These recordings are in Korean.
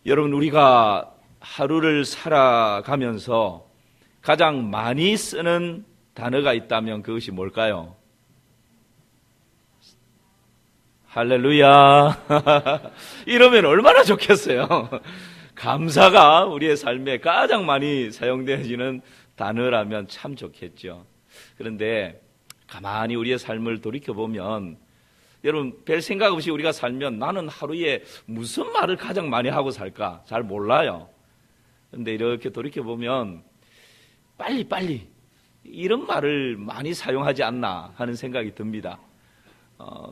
여러분, 우리가 하루를 살아가면서 가장 많이 쓰는 단어가 있다면 그것이 뭘까요? 할렐루야. 이러면 얼마나 좋겠어요. 감사가 우리의 삶에 가장 많이 사용되어지는 단어라면 참 좋겠죠. 그런데 가만히 우리의 삶을 돌이켜보면, 여러분, 별 생각 없이 우리가 살면 나는 하루에 무슨 말을 가장 많이 하고 살까? 잘 몰라요. 그런데 이렇게 돌이켜보면 빨리빨리 이런 말을 많이 사용하지 않나 하는 생각이 듭니다.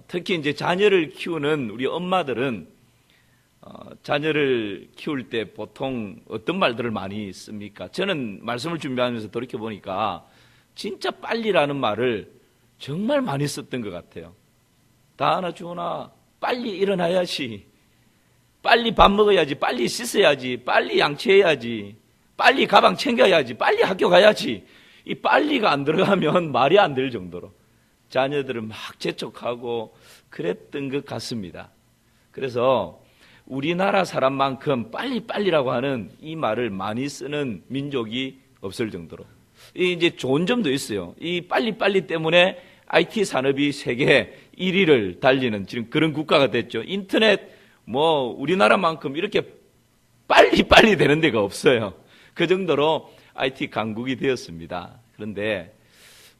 특히 이제 자녀를 키우는 우리 엄마들은 자녀를 키울 때 보통 어떤 말들을 많이 씁니까? 저는 말씀을 준비하면서 돌이켜보니까 진짜 빨리라는 말을 정말 많이 썼던 것 같아요. 다하나 주원아, 빨리 일어나야지, 빨리 밥 먹어야지, 빨리 씻어야지, 빨리 양치해야지, 빨리 가방 챙겨야지, 빨리 학교 가야지. 이 빨리가 안 들어가면 말이 안 될 정도로 자녀들을 막 재촉하고 그랬던 것 같습니다. 그래서 우리나라 사람만큼 빨리빨리라고 하는 이 말을 많이 쓰는 민족이 없을 정도로, 이제 좋은 점도 있어요. 이 빨리빨리 때문에 IT 산업이 세계 1위를 달리는 지금 그런 국가가 됐죠. 인터넷 우리나라만큼 이렇게 빨리빨리 되는 데가 없어요. 그 정도로 IT 강국이 되었습니다. 그런데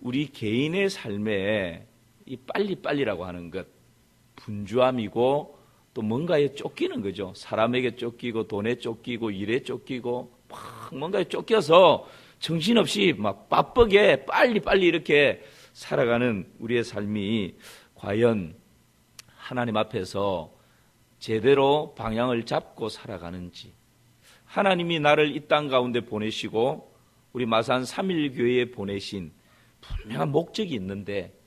우리 개인의 삶에 이 빨리빨리라고 하는 것, 분주함이고 또 뭔가에 쫓기는 거죠. 사람에게 쫓기고 돈에 쫓기고 일에 쫓기고 막 뭔가에 쫓겨서 정신없이 막 바쁘게 빨리빨리 이렇게 살아가는 우리의 삶이 과연 하나님 앞에서 제대로 방향을 잡고 살아가는지, 하나님이 나를 이 땅 가운데 보내시고 우리 마산 3.1교회에 보내신 분명한 목적이 있는데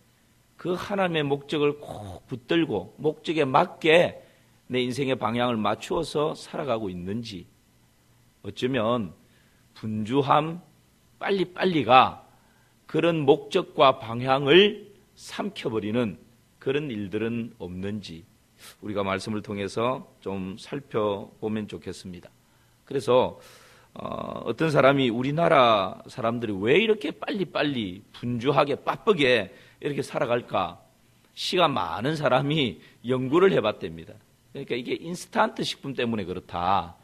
그 하나님의 목적을 꼭 붙들고 목적에 맞게 내 인생의 방향을 맞추어서 살아가고 있는지, 어쩌면 분주함, 빨리빨리가 그런 목적과 방향을 삼켜버리는 그런 일들은 없는지 우리가 말씀을 통해서 좀 살펴보면 좋겠습니다. 그래서 어떤 사람이 우리나라 사람들이 왜 이렇게 빨리빨리 분주하게 바쁘게 이렇게 살아갈까? 시간 많은 사람이 연구를 해봤답니다. 그러니까 이게 인스턴트 식품 때문에 그렇다,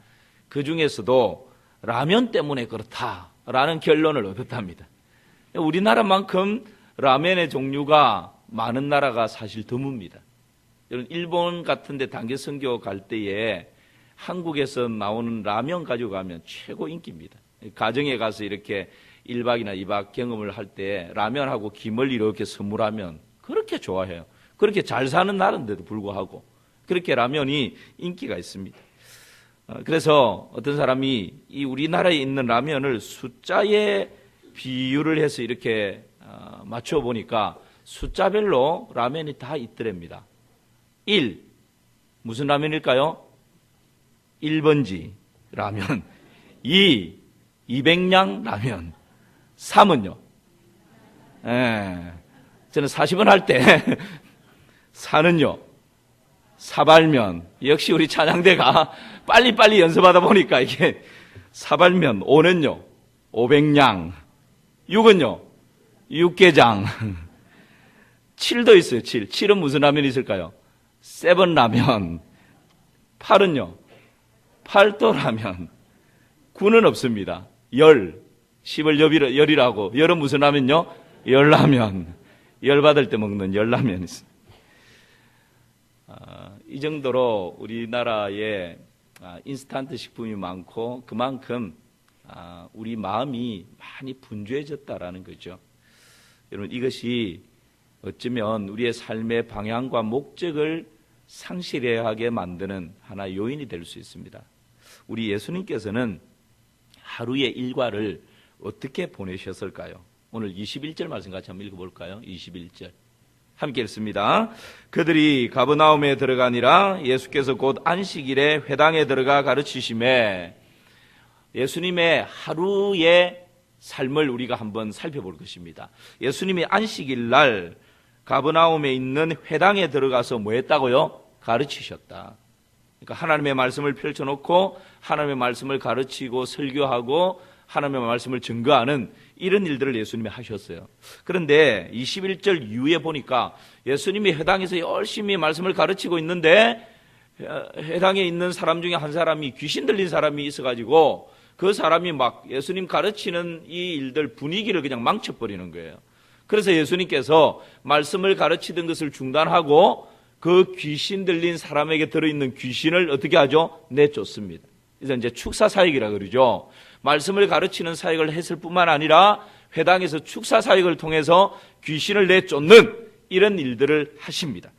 그 중에서도 라면 때문에 그렇다라는 결론을 얻었답니다. 우리나라만큼 라면의 종류가 많은 나라가 사실 드뭅니다. 일본 같은 데 단기 선교 갈 때에 한국에서 나오는 라면 가지고 가면 최고 인기입니다. 가정에 가서 이렇게 1박이나 2박 경험을 할 때 라면하고 김을 이렇게 선물하면 그렇게 좋아해요. 그렇게 잘 사는 나라인데도 불구하고 그렇게 라면이 인기가 있습니다. 그래서 어떤 사람이 이 우리나라에 있는 라면을 숫자에 비유를 해서 이렇게 맞춰 보니까 숫자별로 라면이 다 있더랍니다. 1, 무슨 라면일까요? 1번지 라면. 2, 200냥 라면. 3은요? 저는 40원 할 때 4는요? 사발면. 역시 우리 찬양대가 빨리빨리 연습하다 보니까 이게 사발면. 5는요? 500냥. 6은요? 육개장. 7도 있어요. 7. 7은 무슨 라면이 있을까요? 세븐 라면. 8은요? 팔도 라면. 9는 없습니다. 10. 10을 열이라고. 열은 무슨 라면요? 열라면. 열 받을 때 먹는 열라면이 있습니다. 이 정도로 우리나라에 인스턴트 식품이 많고 그만큼 우리 마음이 많이 분주해졌다라는 거죠. 여러분, 이것이 어쩌면 우리의 삶의 방향과 목적을 상실하게 만드는 하나의 요인이 될 수 있습니다. 우리 예수님께서는 하루의 일과를 어떻게 보내셨을까요? 오늘 21절 말씀 같이 한번 읽어볼까요? 21절 함께 읽습니다. 그들이 가버나움에 들어가니라. 예수께서 곧 안식일에 회당에 들어가 가르치시매. 예수님의 하루의 삶을 우리가 한번 살펴볼 것입니다. 예수님이 안식일 날 가버나움에 있는 회당에 들어가서 뭐 했다고요? 가르치셨다. 그러니까 하나님의 말씀을 펼쳐놓고 하나님의 말씀을 가르치고 설교하고 하나님의 말씀을 증거하는 이런 일들을 예수님이 하셨어요. 그런데 21절 이후에 보니까 예수님이 회당에서 열심히 말씀을 가르치고 있는데 회당에 있는 사람 중에 한 사람이 귀신 들린 사람이 있어가지고 그 사람이 막 예수님 가르치는 이 일들 분위기를 그냥 망쳐버리는 거예요. 그래서 예수님께서 말씀을 가르치던 것을 중단하고 그 귀신 들린 사람에게 들어있는 귀신을 어떻게 하죠? 내쫓습니다. 그래서 이제 축사 사역이라 그러죠. 말씀을 가르치는 사역을 했을 뿐만 아니라 회당에서 축사 사역을 통해서 귀신을 내쫓는 이런 일들을 하십니다.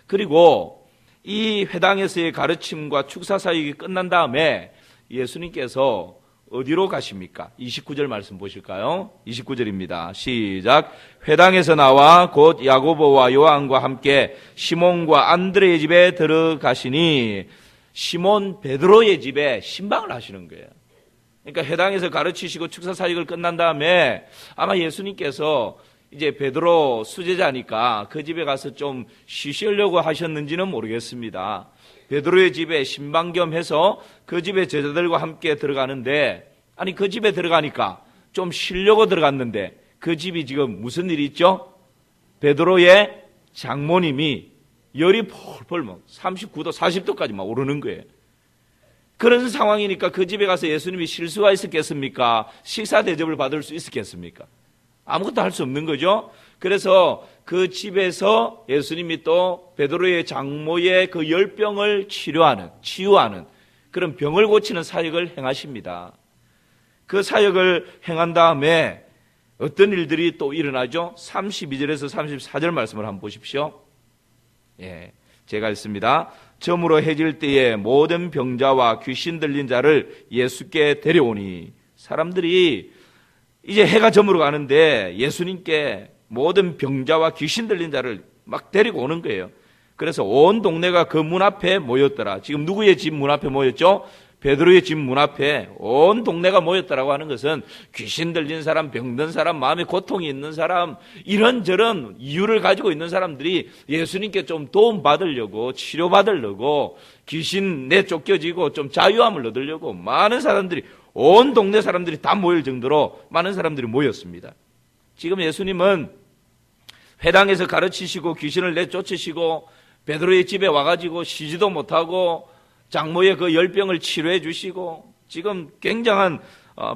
그리고 이 회당에서의 가르침과 축사 사역이 끝난 다음에 예수님께서 어디로 가십니까? 29절 말씀 보실까요? 29절입니다. 시작. 회당에서 나와 곧 야고보와 요한과 함께 시몬과 안드레의 집에 들어가시니 시몬 베드로의 집에 신방을 하시는 거예요. 그러니까 회당에서 가르치시고 축사 사역을 끝난 다음에 아마 예수님께서 이제 베드로 수제자니까 그 집에 가서 좀 쉬시려고 하셨는지는 모르겠습니다. 베드로의 집에 신방 겸 해서 그 집에 제자들과 함께 들어가는데, 아니 그 집에 들어가니까 좀 쉬려고 들어갔는데 그 집이 지금 무슨 일이 있죠? 베드로의 장모님이 열이 펄펄 막 39도 40도까지 막 오르는 거예요. 그런 상황이니까 그 집에 가서 예수님이 쉴 수가 있었겠습니까? 식사 대접을 받을 수 있었겠습니까? 아무것도 할 수 없는 거죠. 그래서 그 집에서 예수님이 또 베드로의 장모의 그 열병을 치유하는 그런 병을 고치는 사역을 행하십니다. 그 사역을 행한 다음에 어떤 일들이 또 일어나죠? 32절에서 34절 말씀을 한번 보십시오. 예, 제가 읽습니다. 저물어 해질 때에 모든 병자와 귀신 들린 자를 예수께 데려오니, 사람들이 이제 해가 저물어 가는데 예수님께 모든 병자와 귀신 들린 자를 막 데리고 오는 거예요. 그래서 온 동네가 그 문 앞에 모였더라. 지금 누구의 집 문 앞에 모였죠? 베드로의 집 문 앞에 온 동네가 모였다라고 하는 것은 귀신 들린 사람, 병든 사람, 마음에 고통이 있는 사람, 이런저런 이유를 가지고 있는 사람들이 예수님께 좀 도움 받으려고, 치료 받으려고, 귀신 내쫓겨지고 좀 자유함을 얻으려고 많은 사람들이, 온 동네 사람들이 다 모일 정도로 많은 사람들이 모였습니다. 지금 예수님은 회당에서 가르치시고 귀신을 내쫓으시고 베드로의 집에 와가지고 쉬지도 못하고 장모의 그 열병을 치료해 주시고 지금 굉장한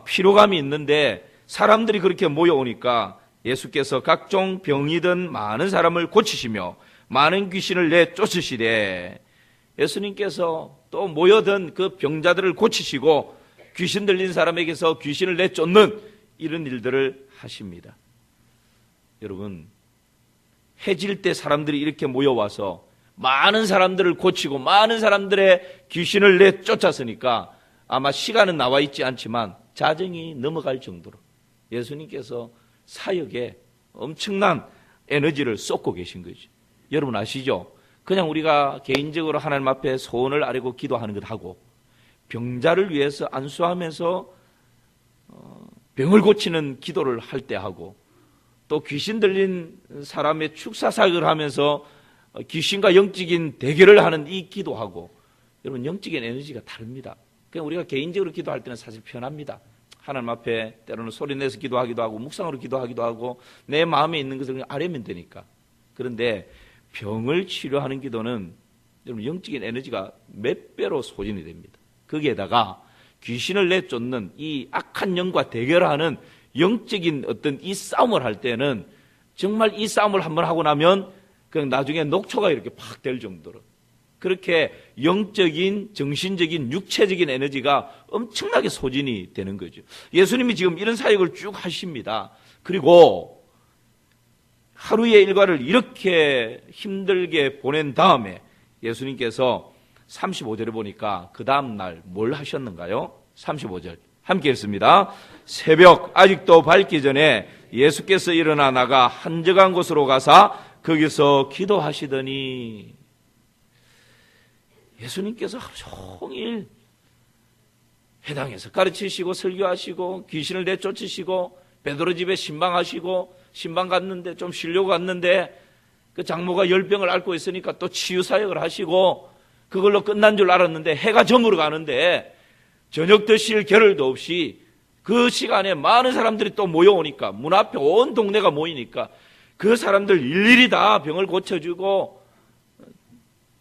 피로감이 있는데 사람들이 그렇게 모여오니까 예수께서 각종 병이든 많은 사람을 고치시며 많은 귀신을 내쫓으시되, 예수님께서 또 모여든 그 병자들을 고치시고 귀신 들린 사람에게서 귀신을 내쫓는 이런 일들을 하십니다. 여러분, 해질 때 사람들이 이렇게 모여와서 많은 사람들을 고치고 많은 사람들의 귀신을 내쫓았으니까 아마 시간은 나와 있지 않지만 자정이 넘어갈 정도로 예수님께서 사역에 엄청난 에너지를 쏟고 계신 거죠. 여러분 아시죠? 그냥 우리가 개인적으로 하나님 앞에 소원을 아뢰고 기도하는 것 하고 병자를 위해서 안수하면서 병을 고치는 기도를 할 때 하고 또 귀신 들린 사람의 축사 사역을 하면서 귀신과 영적인 대결을 하는 이 기도하고, 여러분 영적인 에너지가 다릅니다. 그냥 우리가 개인적으로 기도할 때는 사실 편합니다. 하나님 앞에 때로는 소리 내서 기도하기도 하고 묵상으로 기도하기도 하고 내 마음에 있는 것을 그냥 아뢰면 되니까. 그런데 병을 치료하는 기도는 여러분 영적인 에너지가 몇 배로 소진이 됩니다. 거기에다가 귀신을 내쫓는 이 악한 영과 대결하는 영적인 어떤 이 싸움을 할 때는 정말 이 싸움을 한번 하고 나면 그냥 나중에 녹초가 이렇게 팍 될 정도로 그렇게 영적인, 정신적인, 육체적인 에너지가 엄청나게 소진이 되는 거죠. 예수님이 지금 이런 사역을 쭉 하십니다. 그리고 하루의 일과를 이렇게 힘들게 보낸 다음에 예수님께서 35절에 보니까 그 다음 날 뭘 하셨는가요? 35절 함께 읽습니다. 새벽 아직도 밝기 전에 예수께서 일어나 나가 한적한 곳으로 가사 거기서 기도하시더니, 예수님께서 하루 종일 회당에서 가르치시고 설교하시고 귀신을 내쫓으시고 베드로 집에 신방하시고 신방 갔는데 좀 쉬려고 갔는데 그 장모가 열병을 앓고 있으니까 또 치유 사역을 하시고 그걸로 끝난 줄 알았는데 해가 저물어 가는데 저녁 드실 겨를도 없이 그 시간에 많은 사람들이 또 모여오니까 문 앞에 온 동네가 모이니까 그 사람들 일일이 다 병을 고쳐주고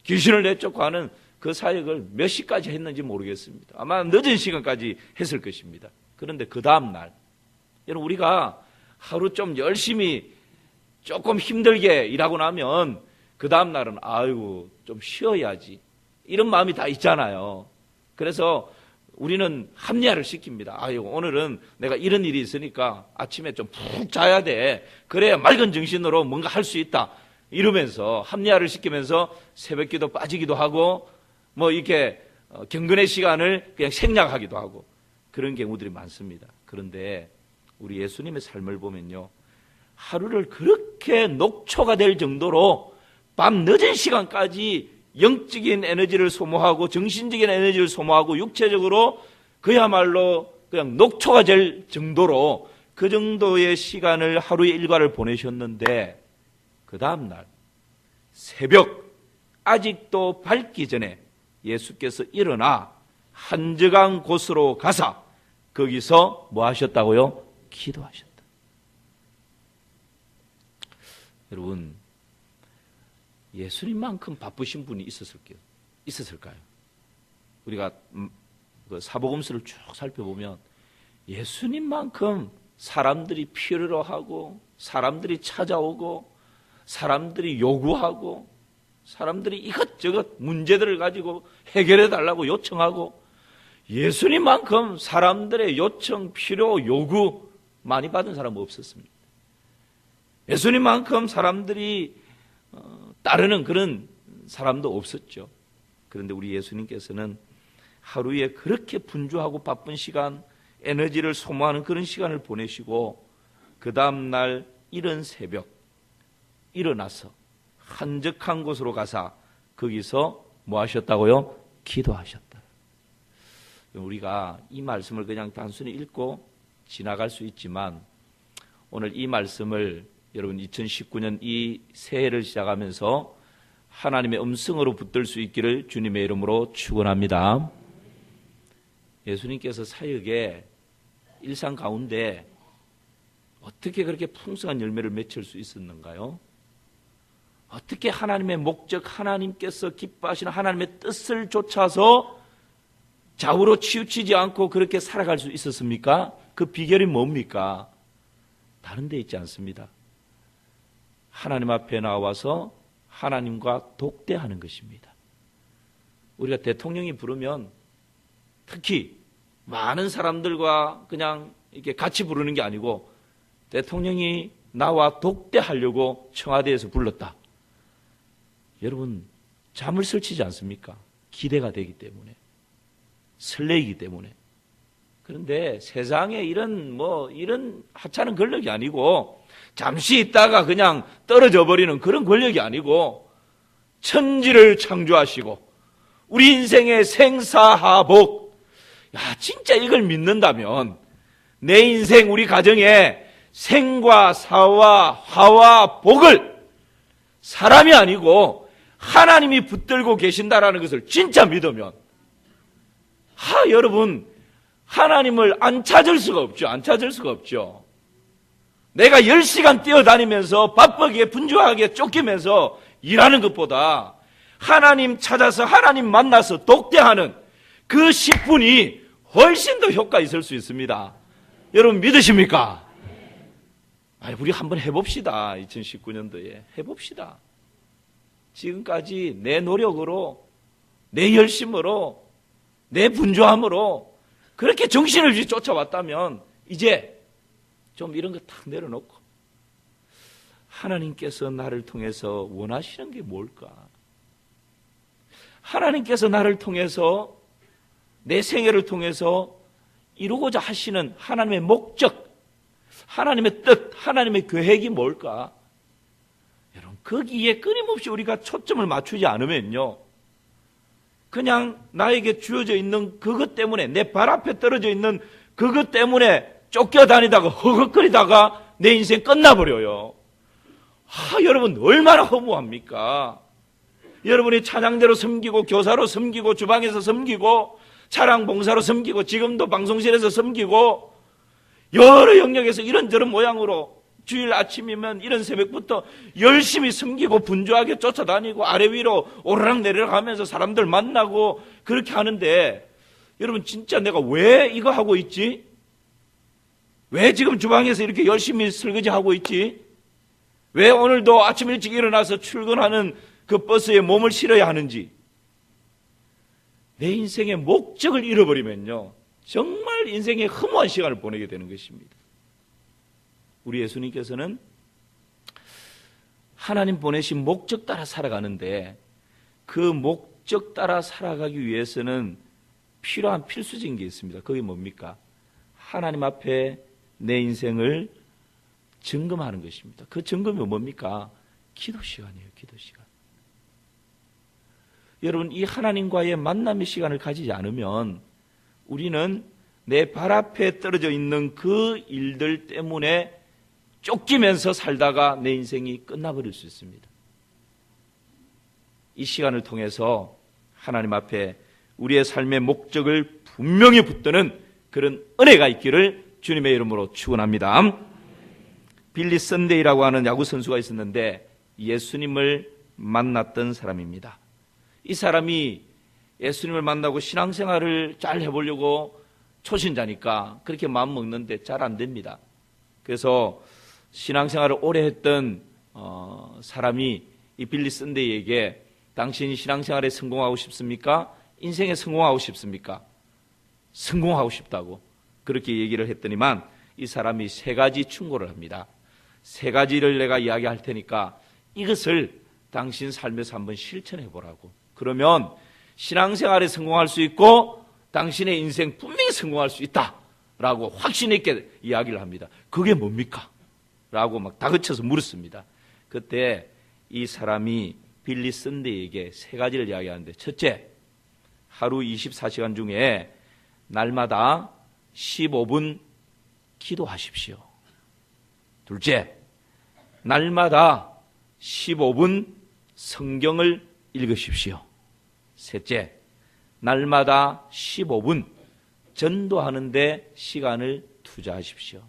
귀신을 내쫓고 하는 그 사역을 몇 시까지 했는지 모르겠습니다. 아마 늦은 시간까지 했을 것입니다. 그런데 그 다음 날 여러분 우리가 하루 좀 열심히 조금 힘들게 일하고 나면 그 다음 날은 아이고 좀 쉬어야지 이런 마음이 다 있잖아요. 그래서 우리는 합리화를 시킵니다. 아이고 오늘은 내가 이런 일이 있으니까 아침에 좀 푹 자야 돼. 그래야 맑은 정신으로 뭔가 할 수 있다. 이러면서 합리화를 시키면서 새벽기도 빠지기도 하고 뭐 이렇게 경건의 시간을 그냥 생략하기도 하고 그런 경우들이 많습니다. 그런데 우리 예수님의 삶을 보면요. 하루를 그렇게 녹초가 될 정도로 밤 늦은 시간까지 영적인 에너지를 소모하고 정신적인 에너지를 소모하고 육체적으로 그야말로 그냥 녹초가 될 정도로 그 정도의 시간을 하루의 일과를 보내셨는데 그 다음날 새벽 아직도 밝기 전에 예수께서 일어나 한적한 곳으로 가사 거기서 뭐 하셨다고요? 기도하셨다. 여러분 예수님만큼 바쁘신 분이 있었을까요? 우리가 그 사복음서를 쭉 살펴보면 예수님만큼 사람들이 필요로 하고 사람들이 찾아오고 사람들이 요구하고 사람들이 이것저것 문제들을 가지고 해결해 달라고 요청하고 예수님만큼 사람들의 요청, 필요, 요구 많이 받은 사람은 없었습니다. 예수님만큼 사람들이 따르는 그런 사람도 없었죠. 그런데 우리 예수님께서는 하루에 그렇게 분주하고 바쁜 시간, 에너지를 소모하는 그런 시간을 보내시고 그 다음날 이른 새벽 일어나서 한적한 곳으로 가사 거기서 뭐 하셨다고요? 기도하셨다. 우리가 이 말씀을 그냥 단순히 읽고 지나갈 수 있지만 오늘 이 말씀을 여러분 2019년 이 새해를 시작하면서 하나님의 음성으로 붙들 수 있기를 주님의 이름으로 축원합니다. 예수님께서 사역의 일상 가운데 어떻게 그렇게 풍성한 열매를 맺을 수 있었는가요? 어떻게 하나님의 목적, 하나님께서 기뻐하시는 하나님의 뜻을 좇아서 좌우로 치우치지 않고 그렇게 살아갈 수 있었습니까? 그 비결이 뭡니까? 다른 데 있지 않습니다. 하나님 앞에 나와서 하나님과 독대하는 것입니다. 우리가 대통령이 부르면 특히 많은 사람들과 그냥 이렇게 같이 부르는 게 아니고 대통령이 나와 독대하려고 청와대에서 불렀다. 여러분 잠을 설치지 않습니까? 기대가 되기 때문에 설레이기 때문에. 그런데 세상에 이런 하찮은 권력이 아니고 잠시 있다가 그냥 떨어져 버리는 그런 권력이 아니고 천지를 창조하시고 우리 인생의 생사하복, 야 진짜 이걸 믿는다면 내 인생 우리 가정에 생과 사와 화와 복을 사람이 아니고 하나님이 붙들고 계신다라는 것을 진짜 믿으면 여러분 하나님을 안 찾을 수가 없죠. 안 찾을 수가 없죠. 내가 10시간 뛰어다니면서 바쁘게 분주하게 쫓기면서 일하는 것보다 하나님 찾아서 하나님 만나서 독대하는 그 10분이 훨씬 더 효과 있을 수 있습니다. 여러분 믿으십니까? 우리 한번 해봅시다. 2019년도에 해봅시다. 지금까지 내 노력으로 내 열심으로 내 분주함으로 그렇게 정신없이 쫓아왔다면 이제 좀 이런 거 탁 내려놓고 하나님께서 나를 통해서 원하시는 게 뭘까? 하나님께서 나를 통해서 내 생애를 통해서 이루고자 하시는 하나님의 목적, 하나님의 뜻, 하나님의 계획이 뭘까? 여러분 거기에 끊임없이 우리가 초점을 맞추지 않으면요 그냥 나에게 주어져 있는 그것 때문에 내 발 앞에 떨어져 있는 그것 때문에 쫓겨다니다가 허걱거리다가 내 인생 끝나버려요. 여러분 얼마나 허무합니까? 여러분이 찬양대로 섬기고 교사로 섬기고 주방에서 섬기고 차량 봉사로 섬기고 지금도 방송실에서 섬기고 여러 영역에서 이런저런 모양으로 주일 아침이면 이런 새벽부터 열심히 섬기고 분주하게 쫓아다니고 아래 위로 오르락 내리락 하면서 사람들 만나고 그렇게 하는데 여러분 진짜 내가 왜 이거 하고 있지? 왜 지금 주방에서 이렇게 열심히 설거지하고 있지? 왜 오늘도 아침 일찍 일어나서 출근하는 그 버스에 몸을 실어야 하는지 내 인생의 목적을 잃어버리면요 정말 인생의 허무한 시간을 보내게 되는 것입니다. 우리 예수님께서는 하나님 보내신 목적 따라 살아가는데 그 목적 따라 살아가기 위해서는 필요한 필수적인 게 있습니다. 그게 뭡니까? 하나님 앞에 내 인생을 점검하는 것입니다. 그 점검이 뭡니까? 기도 시간이에요. 기도 시간. 여러분 이 하나님과의 만남의 시간을 가지지 않으면 우리는 내 발 앞에 떨어져 있는 그 일들 때문에 쫓기면서 살다가 내 인생이 끝나버릴 수 있습니다. 이 시간을 통해서 하나님 앞에 우리의 삶의 목적을 분명히 붙드는 그런 은혜가 있기를 주님의 이름으로 축원합니다. 빌리 선데이라고 하는 야구 선수가 있었는데 예수님을 만났던 사람입니다. 이 사람이 예수님을 만나고 신앙생활을 잘 해보려고 초신자니까 그렇게 마음 먹는데 잘 안 됩니다. 그래서 신앙생활을 오래 했던 사람이 이 빌리 선데이에게 당신이 신앙생활에 성공하고 싶습니까? 인생에 성공하고 싶습니까? 성공하고 싶다고 그렇게 얘기를 했더니만 이 사람이 세 가지 충고를 합니다. 세 가지를 내가 이야기할 테니까 이것을 당신 삶에서 한번 실천해 보라고. 그러면 신앙생활에 성공할 수 있고 당신의 인생 분명히 성공할 수 있다라고 확신 있게 이야기를 합니다. 그게 뭡니까? 라고 막 다그쳐서 물었습니다. 그때 이 사람이 빌리 선데이에게 세 가지를 이야기하는데 첫째, 하루 24시간 중에 날마다 15분 기도하십시오. 둘째, 날마다 15분 성경을 읽으십시오. 셋째, 날마다 15분 전도하는 데 시간을 투자하십시오.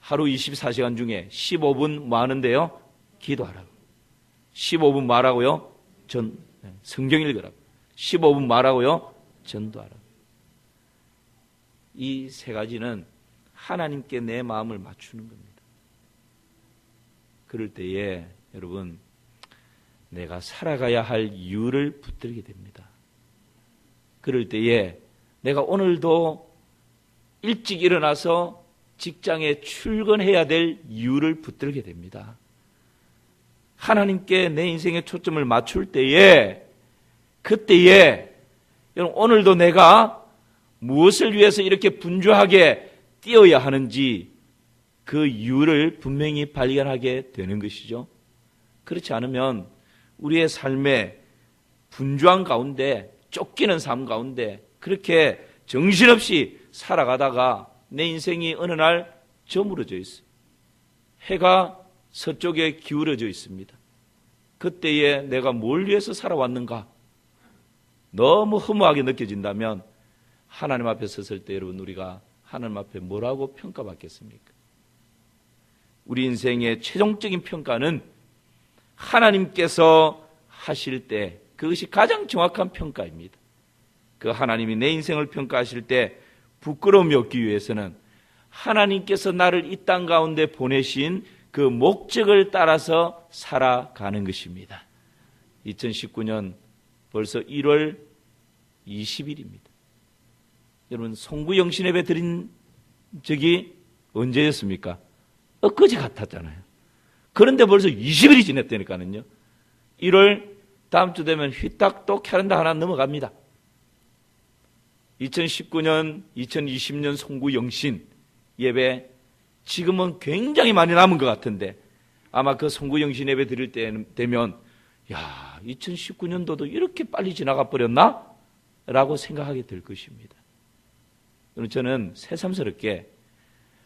하루 24시간 중에 15분 뭐 하는데요? 기도하라고. 15분 뭐 하라고요? 성경 읽으라고. 15분 뭐 하라고요? 전도하라고. 이 세 가지는 하나님께 내 마음을 맞추는 겁니다. 그럴 때에 여러분 내가 살아가야 할 이유를 붙들게 됩니다. 그럴 때에 내가 오늘도 일찍 일어나서 직장에 출근해야 될 이유를 붙들게 됩니다. 하나님께 내 인생의 초점을 맞출 때에 그때에 여러분 오늘도 내가 무엇을 위해서 이렇게 분주하게 뛰어야 하는지 그 이유를 분명히 발견하게 되는 것이죠. 그렇지 않으면 우리의 삶에 분주한 가운데 쫓기는 삶 가운데 그렇게 정신없이 살아가다가 내 인생이 어느 날 저물어져 있어요. 해가 서쪽에 기울어져 있습니다. 그때에 내가 뭘 위해서 살아왔는가? 너무 허무하게 느껴진다면 하나님 앞에 섰을 때 여러분 우리가 하나님 앞에 뭐라고 평가받겠습니까? 우리 인생의 최종적인 평가는 하나님께서 하실 때 그것이 가장 정확한 평가입니다. 그 하나님이 내 인생을 평가하실 때 부끄러움이 없기 위해서는 하나님께서 나를 이 땅 가운데 보내신 그 목적을 따라서 살아가는 것입니다. 2019년 벌써 1월 20일입니다. 여러분 송구영신 예배 드린 적이 언제였습니까? 엊그제 같았잖아요. 그런데 벌써 20일이 지났다니까요. 1월 다음 주 되면 휘딱 또 캘린더 하나 넘어갑니다. 2019년, 2020년 송구영신 예배 지금은 굉장히 많이 남은 것 같은데 아마 그 송구영신 예배 드릴 때 되면 야 2019년도도 이렇게 빨리 지나가 버렸나? 라고 생각하게 될 것입니다. 저는 새삼스럽게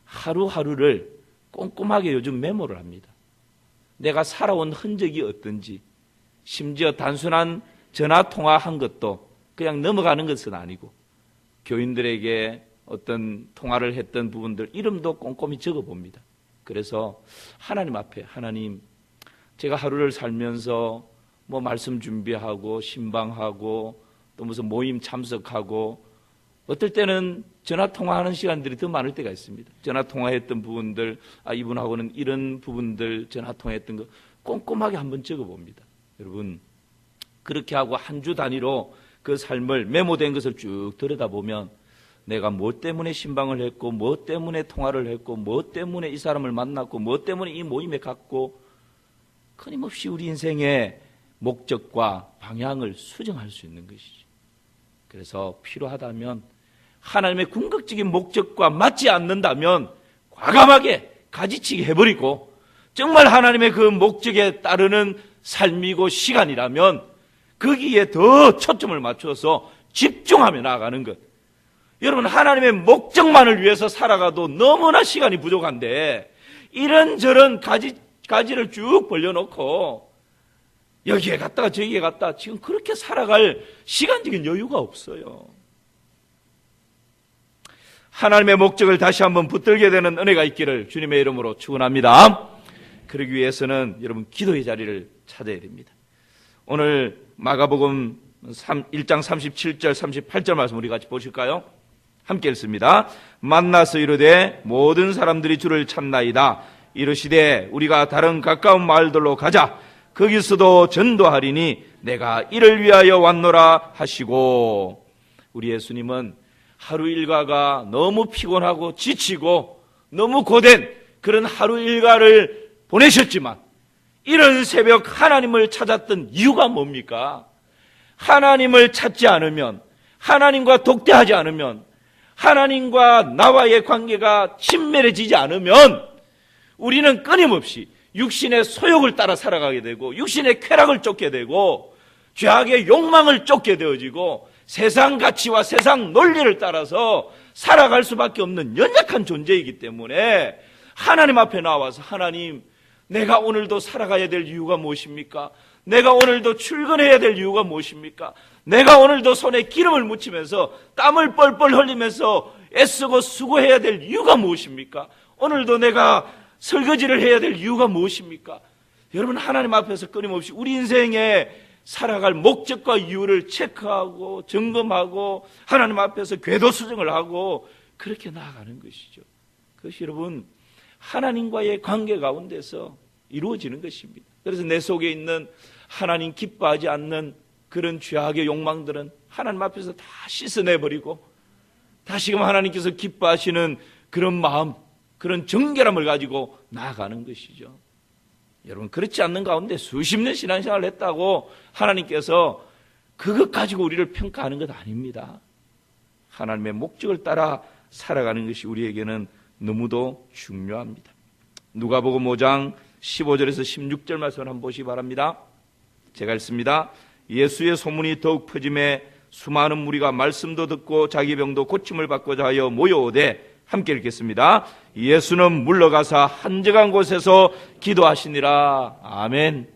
하루하루를 꼼꼼하게 요즘 메모를 합니다. 내가 살아온 흔적이 어떤지 심지어 단순한 전화 통화한 것도 그냥 넘어가는 것은 아니고 교인들에게 어떤 통화를 했던 부분들 이름도 꼼꼼히 적어봅니다. 그래서 하나님 앞에 하나님, 제가 하루를 살면서 뭐 말씀 준비하고 신방하고 또 무슨 모임 참석하고 어떨 때는 전화 통화하는 시간들이 더 많을 때가 있습니다. 전화 통화했던 부분들, 이분하고는 이런 부분들 전화 통화했던 거 꼼꼼하게 한번 적어봅니다. 여러분, 그렇게 하고 한 주 단위로 그 삶을 메모된 것을 쭉 들여다보면 내가 뭐 때문에 신방을 했고 뭐 때문에 통화를 했고 뭐 때문에 이 사람을 만났고 뭐 때문에 이 모임에 갔고 끊임없이 우리 인생의 목적과 방향을 수정할 수 있는 것이죠. 그래서 필요하다면 하나님의 궁극적인 목적과 맞지 않는다면 과감하게 가지치기 해버리고 정말 하나님의 그 목적에 따르는 삶이고 시간이라면 거기에 더 초점을 맞춰서 집중하며 나아가는 것. 여러분, 하나님의 목적만을 위해서 살아가도 너무나 시간이 부족한데 이런저런 가지를 쭉 벌려놓고 여기에 갔다가 저기에 갔다 지금 그렇게 살아갈 시간적인 여유가 없어요. 하나님의 목적을 다시 한번 붙들게 되는 은혜가 있기를 주님의 이름으로 축원합니다. 그러기 위해서는 여러분 기도의 자리를 찾아야 됩니다. 오늘 마가복음 1장 37절 38절 말씀 우리 같이 보실까요? 함께 읽습니다. 만나서 이르되 모든 사람들이 주를 찾나이다. 이르시되 우리가 다른 가까운 마을들로 가자. 거기서도 전도하리니 내가 이를 위하여 왔노라 하시고. 우리 예수님은 하루 일과가 너무 피곤하고 지치고 너무 고된 그런 하루 일과를 보내셨지만 이런 새벽 하나님을 찾았던 이유가 뭡니까? 하나님을 찾지 않으면, 하나님과 독대하지 않으면, 하나님과 나와의 관계가 친밀해지지 않으면 우리는 끊임없이 육신의 소욕을 따라 살아가게 되고 육신의 쾌락을 쫓게 되고 죄악의 욕망을 쫓게 되어지고 세상 가치와 세상 논리를 따라서 살아갈 수밖에 없는 연약한 존재이기 때문에 하나님 앞에 나와서 하나님, 내가 오늘도 살아가야 될 이유가 무엇입니까? 내가 오늘도 출근해야 될 이유가 무엇입니까? 내가 오늘도 손에 기름을 묻히면서 땀을 뻘뻘 흘리면서 애쓰고 수고해야 될 이유가 무엇입니까? 오늘도 내가 설거지를 해야 될 이유가 무엇입니까? 여러분, 하나님 앞에서 끊임없이 우리 인생에 살아갈 목적과 이유를 체크하고 점검하고 하나님 앞에서 궤도수정을 하고 그렇게 나아가는 것이죠. 그것이 여러분 하나님과의 관계 가운데서 이루어지는 것입니다. 그래서 내 속에 있는 하나님 기뻐하지 않는 그런 죄악의 욕망들은 하나님 앞에서 다 씻어내버리고 다시금 하나님께서 기뻐하시는 그런 마음, 그런 정결함을 가지고 나아가는 것이죠. 여러분, 그렇지 않는 가운데 수십 년 신앙생활을 했다고 하나님께서 그것 가지고 우리를 평가하는 것 아닙니다. 하나님의 목적을 따라 살아가는 것이 우리에게는 너무도 중요합니다. 누가복음 5장 15절에서 16절 말씀을 한번 보시기 바랍니다. 제가 읽습니다. 예수의 소문이 더욱 퍼짐에 수많은 무리가 말씀도 듣고 자기 병도 고침을 받고자 하여 모여오되, 함께 읽겠습니다. 예수는 물러가사 한적한 곳에서 기도하시니라. 아멘.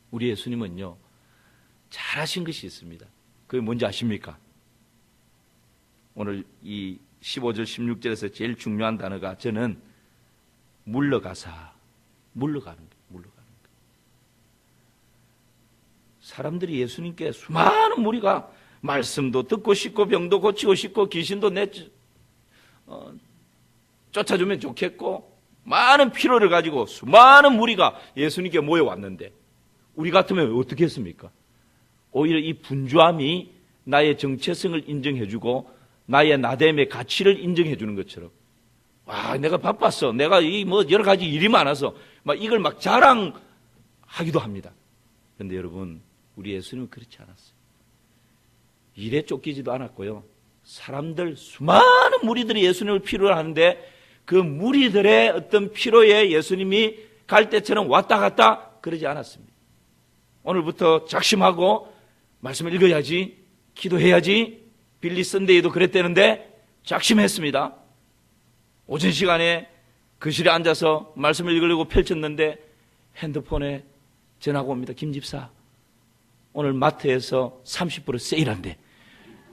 우리 예수님은요, 잘하신 것이 있습니다. 그게 뭔지 아십니까? 오늘 이 15절 16절에서 제일 중요한 단어가 저는 물러가사, 물러가는 거예요. 물러가는 거예요. 사람들이 예수님께 수많은 무리가 말씀도 듣고 싶고 병도 고치고 싶고 귀신도 쫓아주면 좋겠고 많은 필요를 가지고 수많은 무리가 예수님께 모여왔는데 우리 같으면 어떻게 했습니까? 오히려 이 분주함이 나의 정체성을 인정해주고 나의 나됨의 가치를 인정해주는 것처럼, 와, 내가 바빴어, 내가 여러 가지 일이 많아서 이걸 자랑하기도 합니다. 그런데 여러분, 우리 예수님은 그렇지 않았어요. 일에 쫓기지도 않았고요. 사람들, 수많은 무리들이 예수님을 필요로 하는데 그 무리들의 어떤 필요에 예수님이 갈 때처럼 왔다 갔다 그러지 않았습니다. 오늘부터 작심하고 말씀을 읽어야지, 기도해야지, 빌리 선데이도 그랬다는데 작심했습니다. 오전 시간에 거실에 앉아서 말씀을 읽으려고 펼쳤는데 핸드폰에 전화가 옵니다. 김 집사, 오늘 마트에서 30% 세일한대.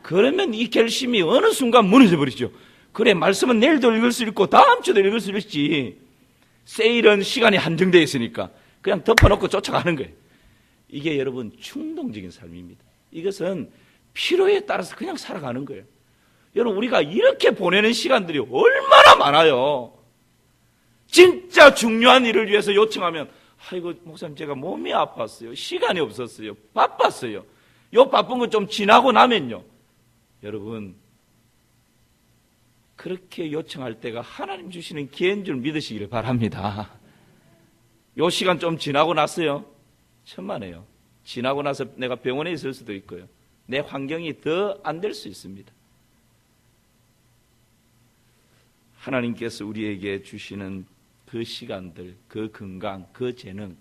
그러면 이 결심이 어느 순간 무너져 버리죠. 그래, 말씀은 내일도 읽을 수 있고 다음 주도 읽을 수 있지. 세일은 시간이 한정되어 있으니까 그냥 덮어놓고 쫓아가는 거예요. 이게 여러분 충동적인 삶입니다. 이것은 필요에 따라서 그냥 살아가는 거예요. 여러분, 우리가 이렇게 보내는 시간들이 얼마나 많아요. 진짜 중요한 일을 위해서 요청하면, 아이고 목사님, 제가 몸이 아팠어요, 시간이 없었어요, 바빴어요. 요 바쁜 거 좀 지나고 나면요. 여러분, 그렇게 요청할 때가 하나님 주시는 기회인 줄 믿으시기를 바랍니다. 요 시간 좀 지나고 났어요, 천만에요. 지나고 나서 내가 병원에 있을 수도 있고요, 내 환경이 더 안 될 수 있습니다. 하나님께서 우리에게 주시는 그 시간들, 그 건강, 그 재능,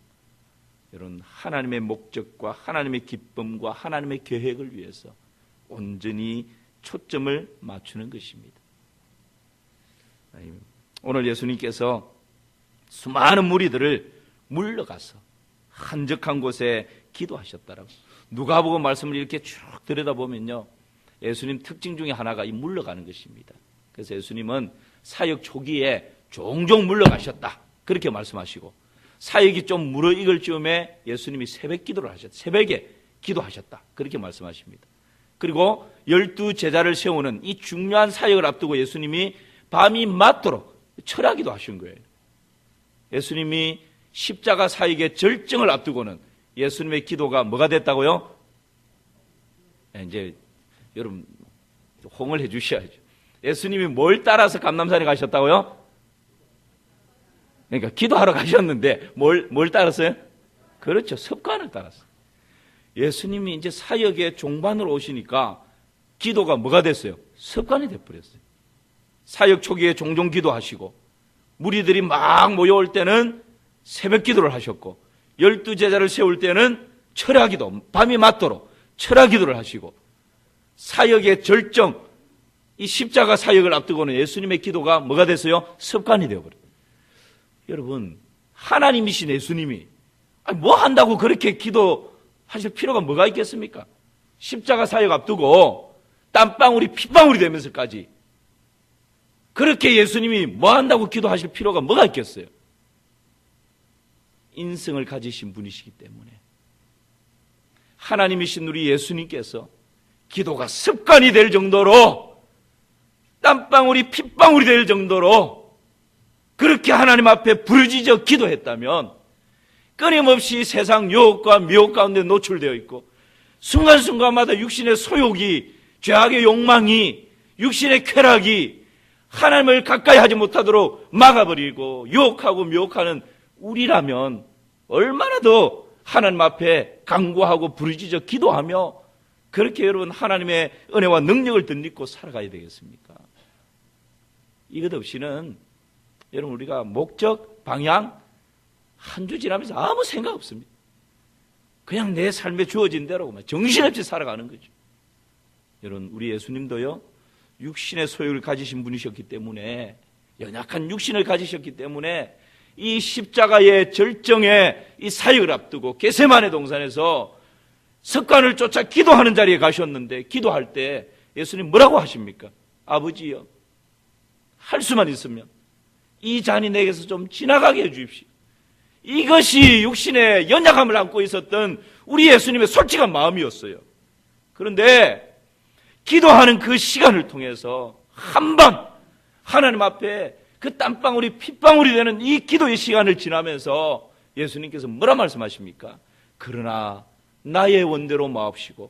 여러분, 하나님의 목적과 하나님의 기쁨과 하나님의 계획을 위해서 온전히 초점을 맞추는 것입니다. 오늘 예수님께서 수많은 무리들을 물러가서 한적한 곳에 기도하셨다라고. 누가복음 말씀을 이렇게 쭉 들여다보면요, 예수님 특징 중에 하나가 이 물러가는 것입니다. 그래서 예수님은 사역 초기에 종종 물러가셨다, 그렇게 말씀하시고, 사역이 좀 무르익을 즈음에 예수님이 새벽 기도를 하셨다, 새벽에 기도하셨다, 그렇게 말씀하십니다. 그리고 12 제자를 세우는 이 중요한 사역을 앞두고 예수님이 밤이 맞도록 철야기도 하신 거예요. 예수님이 십자가 사역의 절정을 앞두고는 예수님의 기도가 뭐가 됐다고요? 이제 여러분 홍을 해 주셔야죠. 예수님이 뭘 따라서 감람산에 가셨다고요? 그러니까 기도하러 가셨는데 뭘 따랐어요? 그렇죠, 습관을 따랐어요. 예수님이 이제 사역의 종반으로 오시니까 기도가 뭐가 됐어요? 습관이 돼버렸어요. 사역 초기에 종종 기도하시고, 무리들이 막 모여올 때는 새벽 기도를 하셨고, 12 제자를 세울 때는 철야기도, 밤이 맞도록 철야기도를 하시고, 사역의 절정, 이 십자가 사역을 앞두고는 예수님의 기도가 뭐가 됐어요? 습관이 되어버려요. 여러분, 하나님이신 예수님이 뭐 한다고 그렇게 기도하실 필요가 뭐가 있겠습니까? 십자가 사역 앞두고 땀방울이 핏방울이 되면서까지 그렇게 예수님이 뭐 한다고 기도하실 필요가 뭐가 있겠어요? 인성을 가지신 분이시기 때문에. 하나님이신 우리 예수님께서 기도가 습관이 될 정도로, 땀방울이 핏방울이 될 정도로 그렇게 하나님 앞에 부르짖어 기도했다면, 끊임없이 세상 유혹과 미혹 가운데 노출되어 있고 순간순간마다 육신의 소욕이, 죄악의 욕망이, 육신의 쾌락이 하나님을 가까이 하지 못하도록 막아버리고 유혹하고 미혹하는 우리라면 얼마나 더 하나님 앞에 간구하고 부르짖어 기도하며 그렇게 여러분 하나님의 은혜와 능력을 덧입고 살아가야 되겠습니까? 이것 없이는 여러분 우리가 목적, 방향 한 주 지나면서 아무 생각 없습니다. 그냥 내 삶에 주어진 대로 정신없이 살아가는 거죠. 여러분, 우리 예수님도요, 육신의 소욕을 가지신 분이셨기 때문에, 연약한 육신을 가지셨기 때문에 이 십자가의 절정에 이 사역을 앞두고 겟세마네 동산에서 습관을 쫓아 기도하는 자리에 가셨는데, 기도할 때 예수님 뭐라고 하십니까? 아버지요, 할 수만 있으면 이 잔이 내게서 좀 지나가게 해 주십시오. 이것이 육신의 연약함을 안고 있었던 우리 예수님의 솔직한 마음이었어요. 그런데 기도하는 그 시간을 통해서 한번 하나님 앞에 그 땀방울이 핏방울이 되는 이 기도의 시간을 지나면서 예수님께서 뭐라 말씀하십니까? 그러나 나의 원대로 마옵시고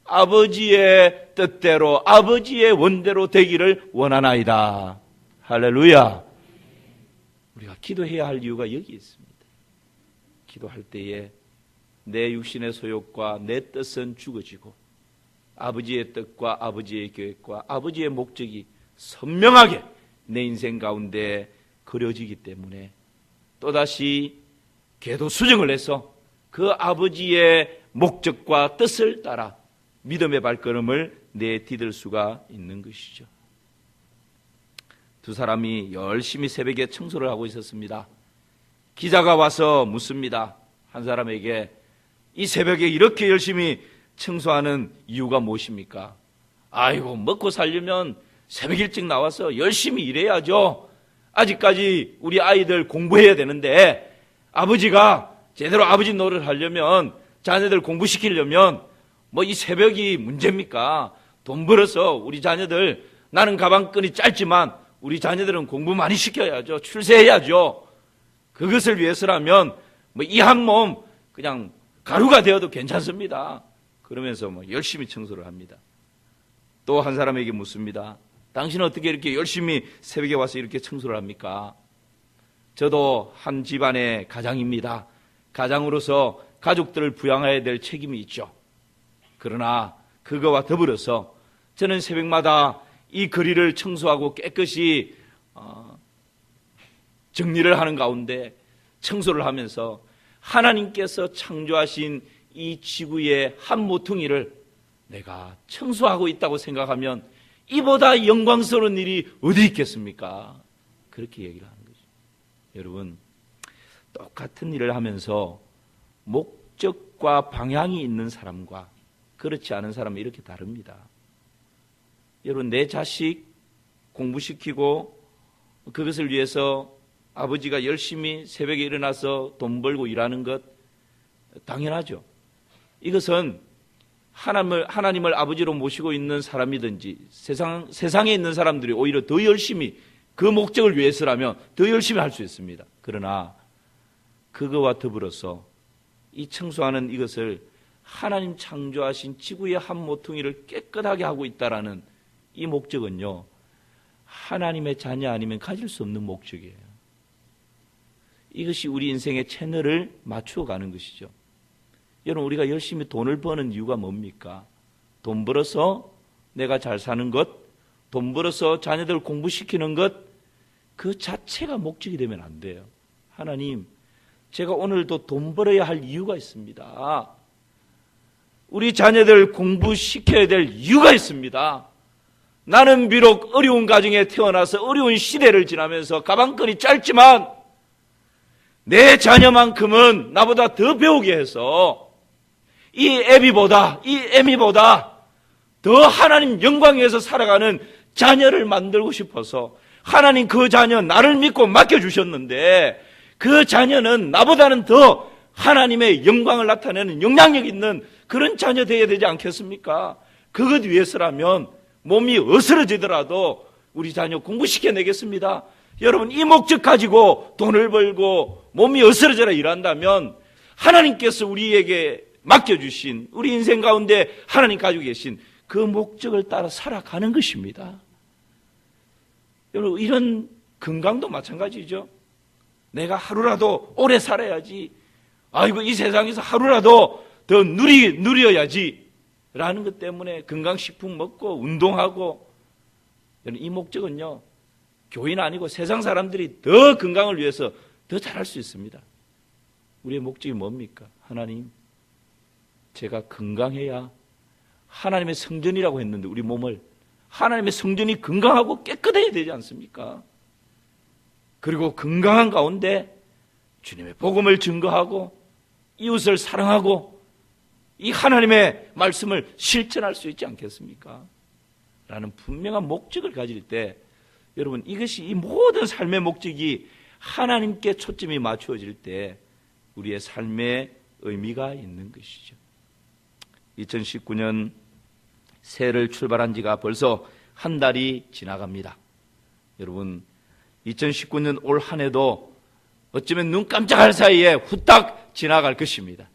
아버지의 뜻대로, 아버지의 원대로 되기를 원하나이다. 할렐루야. 우리가 기도해야 할 이유가 여기 있습니다. 기도할 때에 내 육신의 소욕과 내 뜻은 죽어지고 아버지의 뜻과 아버지의 계획과 아버지의 목적이 선명하게 내 인생 가운데 그려지기 때문에 또다시 궤도 수정을 해서 그 아버지의 목적과 뜻을 따라 믿음의 발걸음을 내디딜 수가 있는 것이죠. 두 사람이 열심히 새벽에 청소를 하고 있었습니다. 기자가 와서 묻습니다. 한 사람에게 이 새벽에 이렇게 열심히 청소하는 이유가 무엇입니까? 아이고, 먹고 살려면 새벽 일찍 나와서 열심히 일해야죠. 아직까지 우리 아이들 공부해야 되는데 아버지가 제대로 아버지 노릇을 하려면, 자녀들 공부시키려면 뭐 이 새벽이 문제입니까? 돈 벌어서 우리 자녀들, 나는 가방끈이 짧지만 우리 자녀들은 공부 많이 시켜야죠. 출세해야죠. 그것을 위해서라면 뭐 이 한 몸 그냥 가루가 되어도 괜찮습니다. 그러면서 뭐 열심히 청소를 합니다. 또 한 사람에게 묻습니다. 당신은 어떻게 이렇게 열심히 새벽에 와서 이렇게 청소를 합니까? 저도 한 집안의 가장입니다. 가장으로서 가족들을 부양해야 될 책임이 있죠. 그러나 그거와 더불어서 저는 새벽마다 이 거리를 청소하고 깨끗이 정리를 하는 가운데 청소를 하면서 하나님께서 창조하신 이 지구의 한 모퉁이를 내가 청소하고 있다고 생각하면 이보다 영광스러운 일이 어디 있겠습니까? 그렇게 얘기를 하는 거죠. 여러분, 똑같은 일을 하면서 목적과 방향이 있는 사람과 그렇지 않은 사람은 이렇게 다릅니다. 여러분, 내 자식 공부시키고 그것을 위해서 아버지가 열심히 새벽에 일어나서 돈 벌고 일하는 것 당연하죠. 이것은 하나님을 아버지로 모시고 있는 사람이든지 세상에 있는 사람들이 오히려 더 열심히 그 목적을 위해서라면 더 열심히 할 수 있습니다. 그러나 그거와 더불어서 이 청소하는 이것을 하나님 창조하신 지구의 한 모퉁이를 깨끗하게 하고 있다라는 이 목적은요, 하나님의 자녀 아니면 가질 수 없는 목적이에요. 이것이 우리 인생의 채널을 맞추어 가는 것이죠. 여러분, 우리가 열심히 돈을 버는 이유가 뭡니까? 돈 벌어서 내가 잘 사는 것, 돈 벌어서 자녀들 공부시키는 것, 그 자체가 목적이 되면 안 돼요. 하나님, 제가 오늘도 돈 벌어야 할 이유가 있습니다. 우리 자녀들 공부시켜야 될 이유가 있습니다. 나는 비록 어려운 가정에 태어나서 어려운 시대를 지나면서 가방끈이 짧지만 내 자녀만큼은 나보다 더 배우게 해서 이 애미보다 더 하나님 영광 위에서 살아가는 자녀를 만들고 싶어서 하나님 그 자녀 나를 믿고 맡겨주셨는데 그 자녀는 나보다는 더 하나님의 영광을 나타내는 영향력 있는 그런 자녀 되어야 되지 않겠습니까? 그것 위해서라면 몸이 어스러지더라도 우리 자녀 공부시켜내겠습니다. 여러분, 이 목적 가지고 돈을 벌고 몸이 어스러져라 일한다면 하나님께서 우리에게 맡겨주신, 우리 인생 가운데 하나님 가지고 계신 그 목적을 따라 살아가는 것입니다. 여러분, 이런 건강도 마찬가지죠. 내가 하루라도 오래 살아야지, 아이고 이 세상에서 하루라도 더 누려야지 라는 것 때문에 건강식품 먹고 운동하고, 이 목적은요, 교회는 아니고 세상 사람들이 더 건강을 위해서 더 잘할 수 있습니다. 우리의 목적이 뭡니까? 하나님, 제가 건강해야 하나님의 성전이라고 했는데 우리 몸을 하나님의 성전이 건강하고 깨끗해야 되지 않습니까? 그리고 건강한 가운데 주님의 복음을 증거하고 이웃을 사랑하고 이 하나님의 말씀을 실천할 수 있지 않겠습니까? 라는 분명한 목적을 가질 때 여러분, 이것이 이 모든 삶의 목적이 하나님께 초점이 맞추어질 때 우리의 삶의 의미가 있는 것이죠. 2019년 새해를 출발한 지가 벌써 한 달이 지나갑니다. 여러분, 2019년 올 한 해도 어쩌면 눈 깜짝할 사이에 후딱 지나갈 것입니다.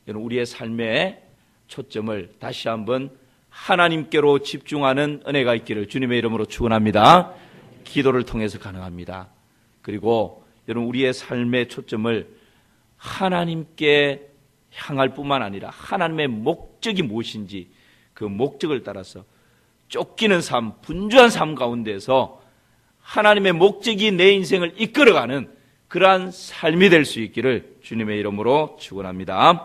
여러분, 우리의 삶의 초점을 다시 한번 하나님께로 집중하는 은혜가 있기를 주님의 이름으로 축원합니다. 기도를 통해서 가능합니다. 그리고 여러분, 우리의 삶의 초점을 하나님께 향할 뿐만 아니라 하나님의 목적이 무엇인지 그 목적을 따라서 쫓기는 삶, 분주한 삶 가운데서 하나님의 목적이 내 인생을 이끌어가는 그러한 삶이 될 수 있기를 주님의 이름으로 축원합니다.